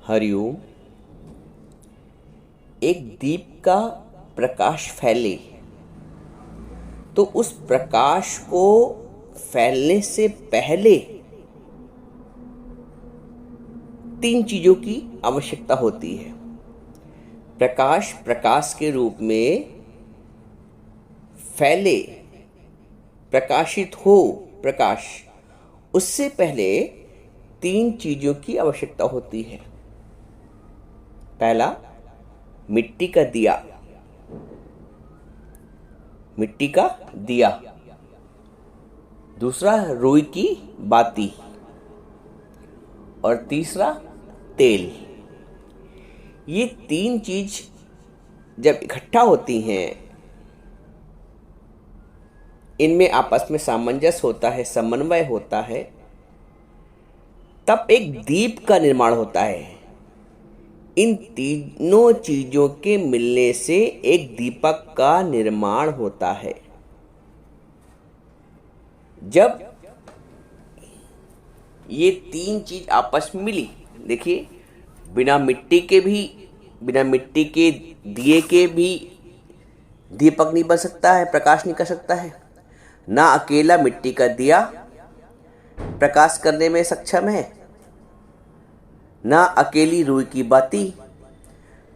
हरिओम। एक दीप का प्रकाश फैले तो उस प्रकाश को फैलने से पहले तीन चीजों की आवश्यकता होती है। प्रकाश प्रकाश के रूप में फैले, प्रकाशित हो प्रकाश, उससे पहले तीन चीजों की आवश्यकता होती है। पहला, मिट्टी का दिया, मिट्टी का दिया। दूसरा, रुई की बाती। और तीसरा, तेल। ये तीन चीज जब इकट्ठा होती हैं, इनमें आपस में सामंजस्य होता है, समन्वय होता है, तब एक दीप का निर्माण होता है। इन तीनों चीजों के मिलने से एक दीपक का निर्माण होता है। जब ये तीन चीज आपस में मिली, देखिए, बिना मिट्टी के दिए के भी दीपक नहीं बन सकता है, प्रकाश नहीं कर सकता है। ना अकेला मिट्टी का दिया प्रकाश करने में सक्षम है, ना अकेली रुई की बाती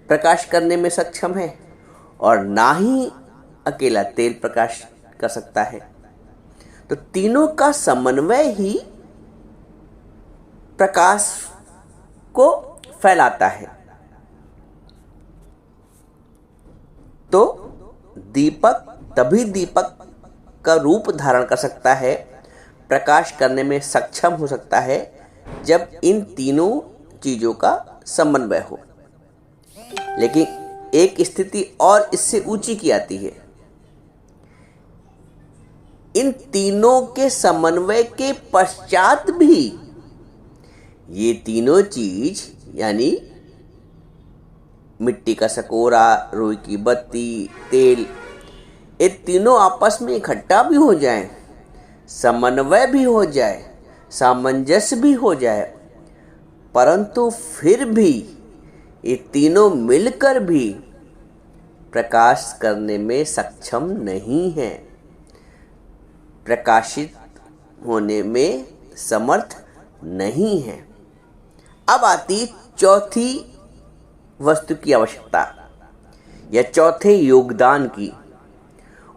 प्रकाश करने में सक्षम है, और ना ही अकेला तेल प्रकाश कर सकता है। तो तीनों का समन्वय ही प्रकाश को फैलाता है। तो दीपक तभी दीपक का रूप धारण कर सकता है, प्रकाश करने में सक्षम हो सकता है, जब इन तीनों चीजों का समन्वय हो। लेकिन एक स्थिति और इससे ऊंची की आती है। इन तीनों के समन्वय के पश्चात भी ये तीनों चीज, यानी मिट्टी का सकोरा, रुई की बत्ती, तेल, ये तीनों आपस में इकट्ठा भी हो जाए, समन्वय भी हो जाए, सामंजस्य भी हो जाए, परंतु फिर भी ये तीनों मिलकर भी प्रकाश करने में सक्षम नहीं हैं, प्रकाशित होने में समर्थ नहीं है। अब आती चौथी वस्तु की आवश्यकता, या चौथे योगदान की।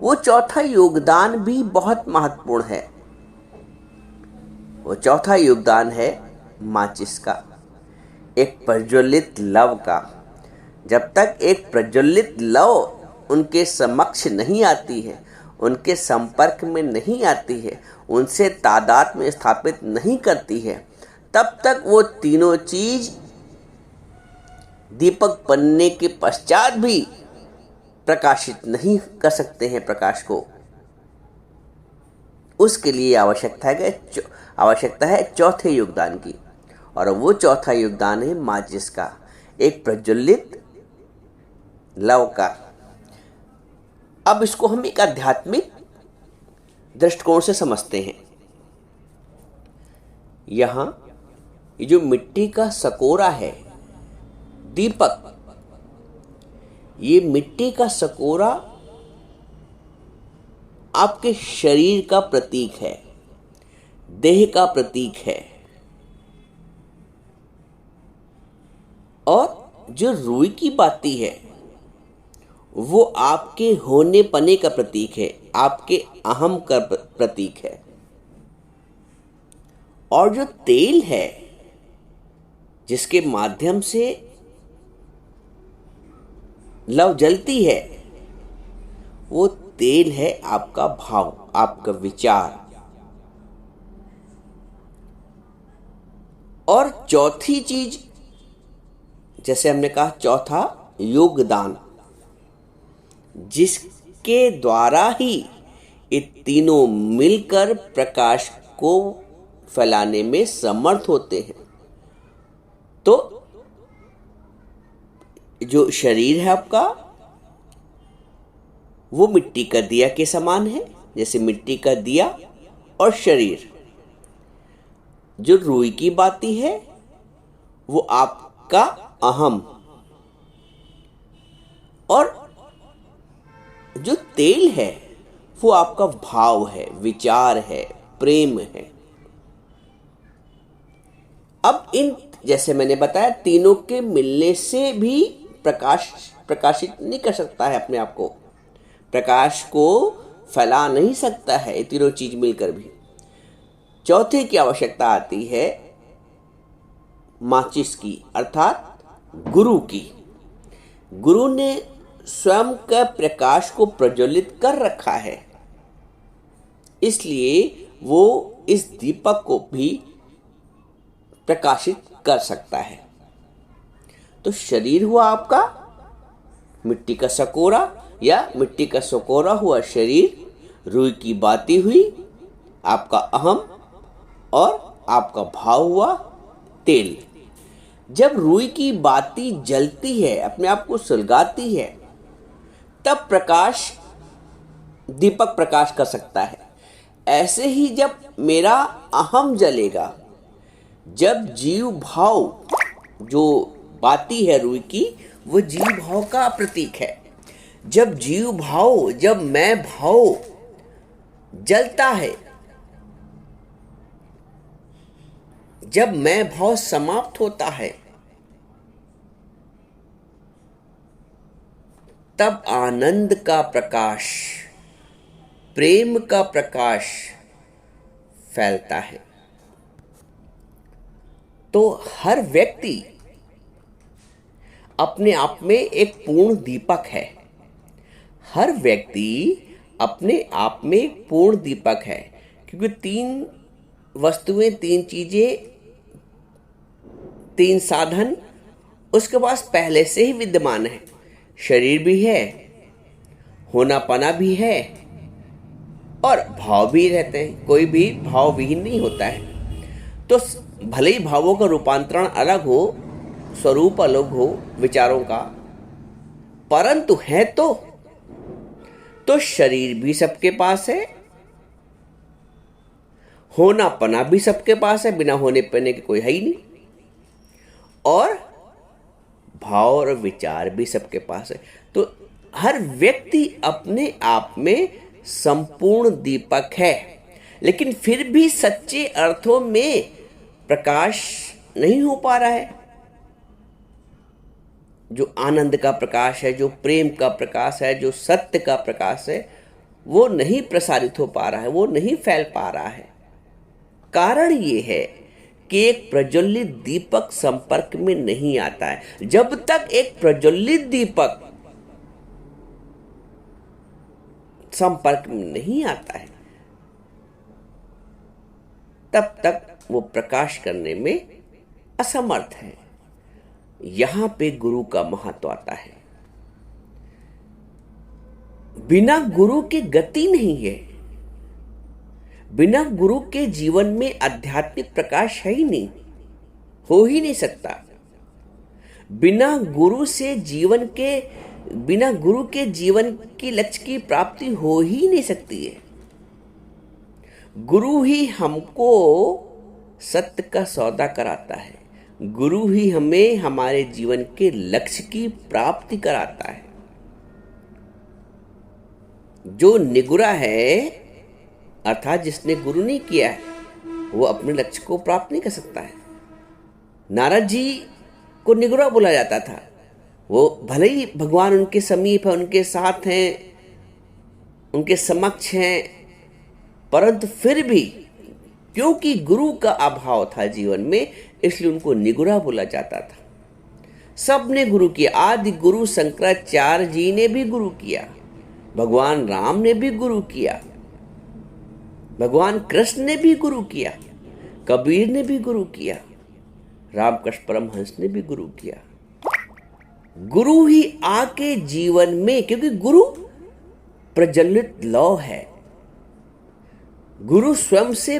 वो चौथा योगदान भी बहुत महत्वपूर्ण है। वो चौथा योगदान है माचिस का, एक प्रज्वलित लव का। जब तक एक प्रज्वलित लव उनके समक्ष नहीं आती है, उनके संपर्क में नहीं आती है, उनसे तादाद में स्थापित नहीं करती है, तब तक वो तीनों चीज दीपक बनने के पश्चात भी प्रकाशित नहीं कर सकते हैं प्रकाश को। उसके लिए आवश्यकता है चौथे योगदान की, और वो चौथा योगदान है माचिस का, एक प्रज्वलित लव का। अब इसको हम एक आध्यात्मिक दृष्टिकोण से समझते हैं। यहां ये जो मिट्टी का सकोरा है, दीपक, ये मिट्टी का सकोरा आपके शरीर का प्रतीक है, देह का प्रतीक है। और जो रुई की बाती है, वो आपके होने पने का प्रतीक है, आपके अहम का प्रतीक है। और जो तेल है, जिसके माध्यम से लव जलती है, वो तेल है आपका भाव, आपका विचार। और चौथी चीज, जैसे हमने कहा, चौथा योगदान, जिसके द्वारा ही ये तीनों मिलकर प्रकाश को फैलाने में समर्थ होते हैं। तो जो शरीर है आपका, वो मिट्टी का दिया के समान है। जैसे मिट्टी का दिया और शरीर। जो रुई की बाती है, वो आप आपका अहम, और जो तेल है वो आपका भाव है, विचार है, प्रेम है। अब इन, जैसे मैंने बताया, तीनों के मिलने से भी प्रकाशित नहीं कर सकता है अपने आप को, प्रकाश को फैला नहीं सकता है ये तीनों चीज मिलकर भी। चौथे की आवश्यकता आती है माचिस की, अर्थात गुरु की। गुरु ने स्वयं का प्रकाश को प्रज्वलित कर रखा है, इसलिए वो इस दीपक को भी प्रकाशित कर सकता है। तो शरीर हुआ आपका मिट्टी का सकोरा, या मिट्टी का सकोरा हुआ शरीर, रुई की बाती हुई आपका अहम, और आपका भाव हुआ तेल। जब रुई की बाती जलती है, अपने आप को सुलगाती है, तब प्रकाश, दीपक प्रकाश कर सकता है। ऐसे ही जब मेरा अहम जलेगा, जब जीव भाव, जो बाती है रुई की, वो जीव भाव का प्रतीक है। जब जीव भाव, जब मैं भाव जलता है, जब मैं भाव समाप्त होता है, तब आनंद का प्रकाश, प्रेम का प्रकाश फैलता है। तो हर व्यक्ति अपने आप में एक पूर्ण दीपक है। हर व्यक्ति अपने आप में एक पूर्ण दीपक है, क्योंकि तीन वस्तुएं, तीन चीजें, तीन साधन उसके पास पहले से ही विद्यमान है। शरीर भी है, होना पाना भी है, और भाव भी रहते हैं। कोई भी भाव विहीन नहीं होता है। तो भले ही भावों का रूपांतरण अलग हो, स्वरूप अलग हो विचारों का, परंतु है तो शरीर भी सबके पास है, होना पना भी सबके पास है, बिना होने पने के कोई है ही नहीं, और भाव और विचार भी सबके पास है। तो हर व्यक्ति अपने आप में संपूर्ण दीपक है, लेकिन फिर भी सच्चे अर्थों में प्रकाश नहीं हो पा रहा है। जो आनंद का प्रकाश है, जो प्रेम का प्रकाश है, जो सत्य का प्रकाश है, वो नहीं प्रसारित हो पा रहा है, वो नहीं फैल पा रहा है। कारण ये है कि एक प्रज्वलित दीपक संपर्क में नहीं आता है। जब तक एक प्रज्वलित दीपक संपर्क में नहीं आता है, तब तक वो प्रकाश करने में असमर्थ है। यहां पे गुरु का महत्व आता है। बिना गुरु के गति नहीं है। बिना गुरु के जीवन में आध्यात्मिक प्रकाश है ही नहीं, हो ही नहीं सकता। बिना गुरु के जीवन की लक्ष्य की प्राप्ति हो ही नहीं सकती है। गुरु ही हमको सत्य का सौदा कराता है। गुरु ही हमें हमारे जीवन के लक्ष्य की प्राप्ति कराता है। जो निगुरा है, अर्थात जिसने गुरु नहीं किया है, वो अपने लक्ष्य को प्राप्त नहीं कर सकता है। नारद जी को निगुरा बोला जाता था। वो भले ही भगवान उनके समीप है, उनके साथ हैं, उनके समक्ष हैं, परंतु फिर भी क्योंकि गुरु का अभाव था जीवन में, इसलिए उनको निगुरा बोला जाता था। सबने गुरु किया। आदि गुरु शंकराचार्य जी ने भी गुरु किया, भगवान राम ने भी गुरु किया, भगवान कृष्ण ने भी गुरु किया, कबीर ने भी गुरु किया, रामकृष्ण परमहंस ने भी गुरु किया। गुरु ही आके जीवन में, क्योंकि गुरु प्रज्वलित लौ है, गुरु स्वयं से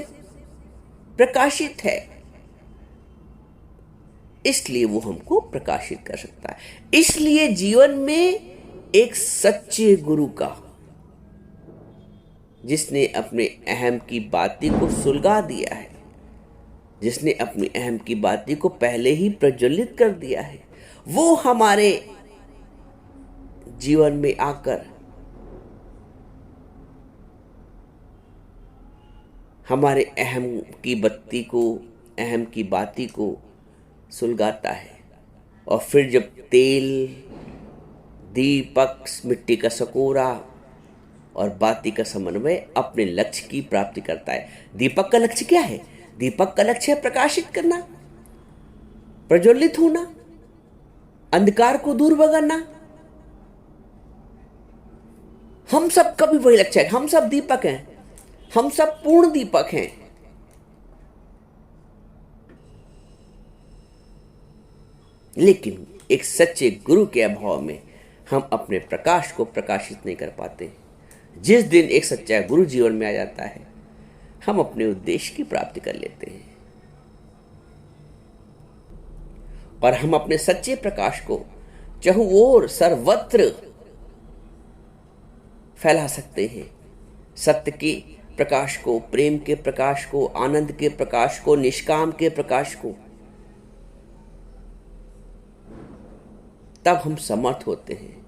प्रकाशित है, इसलिए वो हमको प्रकाशित कर सकता है। इसलिए जीवन में एक सच्चे गुरु का, जिसने अपने अहम की बाती को सुलगा दिया है, जिसने अपनी अहम की बाती को पहले ही प्रज्वलित कर दिया है, वो हमारे जीवन में आकर हमारे अहम की बत्ती को, अहम की बाती को सुलगाता है। और फिर जब तेल, दीपक, मिट्टी का सकोरा और बाती का समन्वय अपने लक्ष्य की प्राप्ति करता है। दीपक का लक्ष्य क्या है? दीपक का लक्ष्य है प्रकाशित करना, प्रज्वलित होना, अंधकार को दूर भगाना। हम सब का भी वही लक्ष्य है। हम सब दीपक हैं, हम सब पूर्ण दीपक हैं। लेकिन एक सच्चे गुरु के अभाव में हम अपने प्रकाश को प्रकाशित नहीं कर पाते। जिस दिन एक सच्चा गुरु जीवन में आ जाता है, हम अपने उद्देश्य की प्राप्ति कर लेते हैं और हम अपने सच्चे प्रकाश को चहुओर सर्वत्र फैला सकते हैं। सत्य के प्रकाश को, प्रेम के प्रकाश को, आनंद के प्रकाश को, निष्काम के प्रकाश को। तब हम समर्थ होते हैं,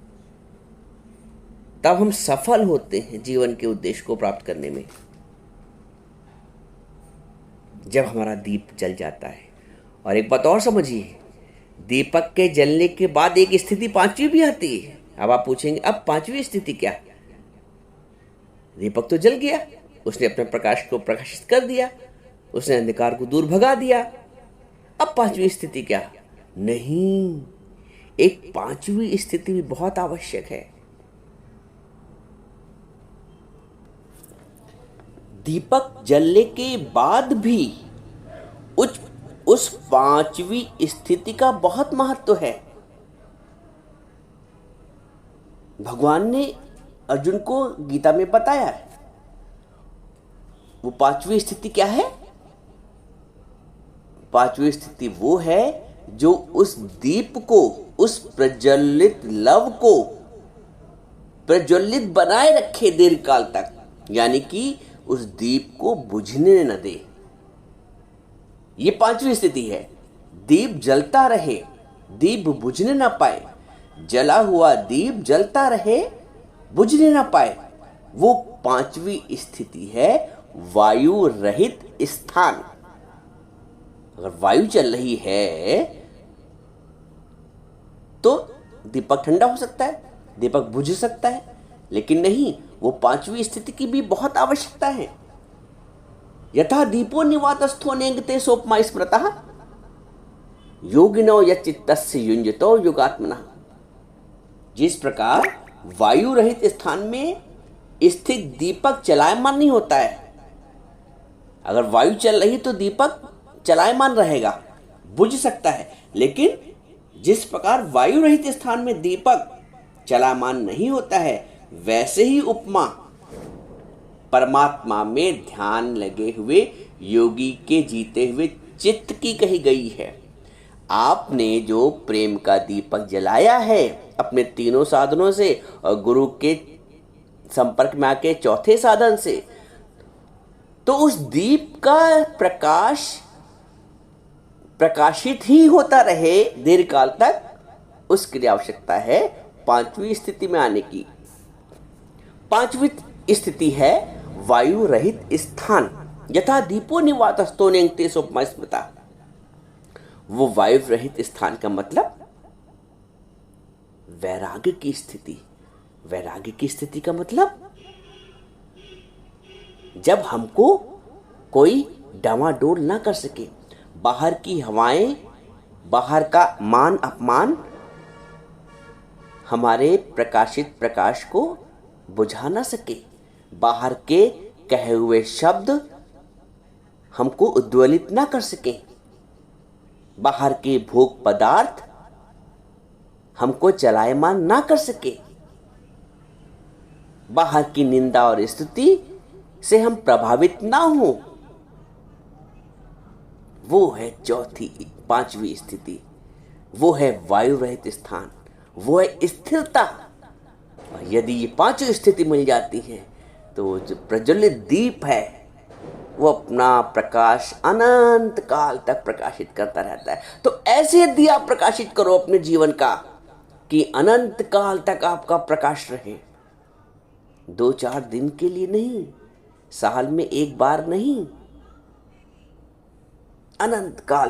तब हम सफल होते हैं जीवन के उद्देश्य को प्राप्त करने में। जब हमारा दीप जल जाता है। और एक बात और समझिए, दीपक के जलने के बाद एक स्थिति पांचवी भी आती है। अब आप पूछेंगे अब पांचवी स्थिति क्या? दीपक तो जल गया, उसने अपने प्रकाश को प्रकाशित कर दिया, उसने अंधकार को दूर भगा दिया। अब पांचवी स्थिति क्या? नहीं, एक पांचवी स्थिति भी बहुत आवश्यक है। दीपक जलने के बाद भी उस पांचवी स्थिति का बहुत महत्व है। भगवान ने अर्जुन को गीता में बताया है। वो पांचवी स्थिति क्या है? पांचवी स्थिति वो है जो उस दीप को, उस प्रज्वलित लव को प्रज्वलित बनाए रखे देर काल तक, यानी कि उस दीप को बुझने न दे। ये पांचवी स्थिति है। दीप जलता रहे, दीप बुझने ना पाए। जला हुआ दीप जलता रहे, बुझने ना पाए। वो पांचवी स्थिति है वायु रहित स्थान। अगर वायु चल रही है तो दीपक ठंडा हो सकता है, दीपक बुझ सकता है, लेकिन नहीं, वो पांचवी स्थिति की भी बहुत आवश्यकता है। यथा दीपो निवातस्थो नेंगते सोपमा स्मृतः योगिनो यच्चित्तस्य युञ्जतो योगात्मनः। जिस प्रकार वायु रहित स्थान में स्थित दीपक चलायमान नहीं होता है। अगर वायु चल रही तो दीपक चलायमान रहेगा, बुझ सकता है। लेकिन जिस प्रकार वायु रहित स्थान में दीपक चलायमान नहीं होता है, वैसे ही उपमा परमात्मा में ध्यान लगे हुए योगी के जीते हुए चित्त की कही गई है। आपने जो प्रेम का दीपक जलाया है अपने तीनों साधनों से और गुरु के संपर्क में आके चौथे साधन से, तो उस दीप का प्रकाश प्रकाशित ही होता रहे देर काल तक, उसके लिए आवश्यकता है पांचवी स्थिति में आने की। पांचवी स्थिति है वायु रहित स्थान। यथा दीपो निवातस्थो नेंगते सोपमा स्मृतः। वो वायु रहित स्थान का मतलब वैराग्य की स्थिति। वैराग्य की स्थिति का मतलब जब हमको कोई डामाडोल ना कर सके, बाहर की हवाएं, बाहर का मान अपमान हमारे प्रकाशित प्रकाश को बुझा ना सके, बाहर के कहे हुए शब्द हमको उद्वेलित ना कर सके, बाहर के भोग पदार्थ हमको चलायमान ना कर सके, बाहर की निंदा और स्तुति से हम प्रभावित ना हो। वो है चौथी, पांचवी स्थिति। वो है वायु रहित स्थान, वो है स्थिरता। यदि ये पांचों स्थिति मिल जाती है तो जो प्रज्वलित दीप है वो अपना प्रकाश अनंत काल तक प्रकाशित करता रहता है। तो ऐसे दिया प्रकाशित करो अपने जीवन का कि अनंत काल तक आपका प्रकाश रहे। 2-4 दिन के लिए नहीं, साल में एक बार नहीं, अनंत काल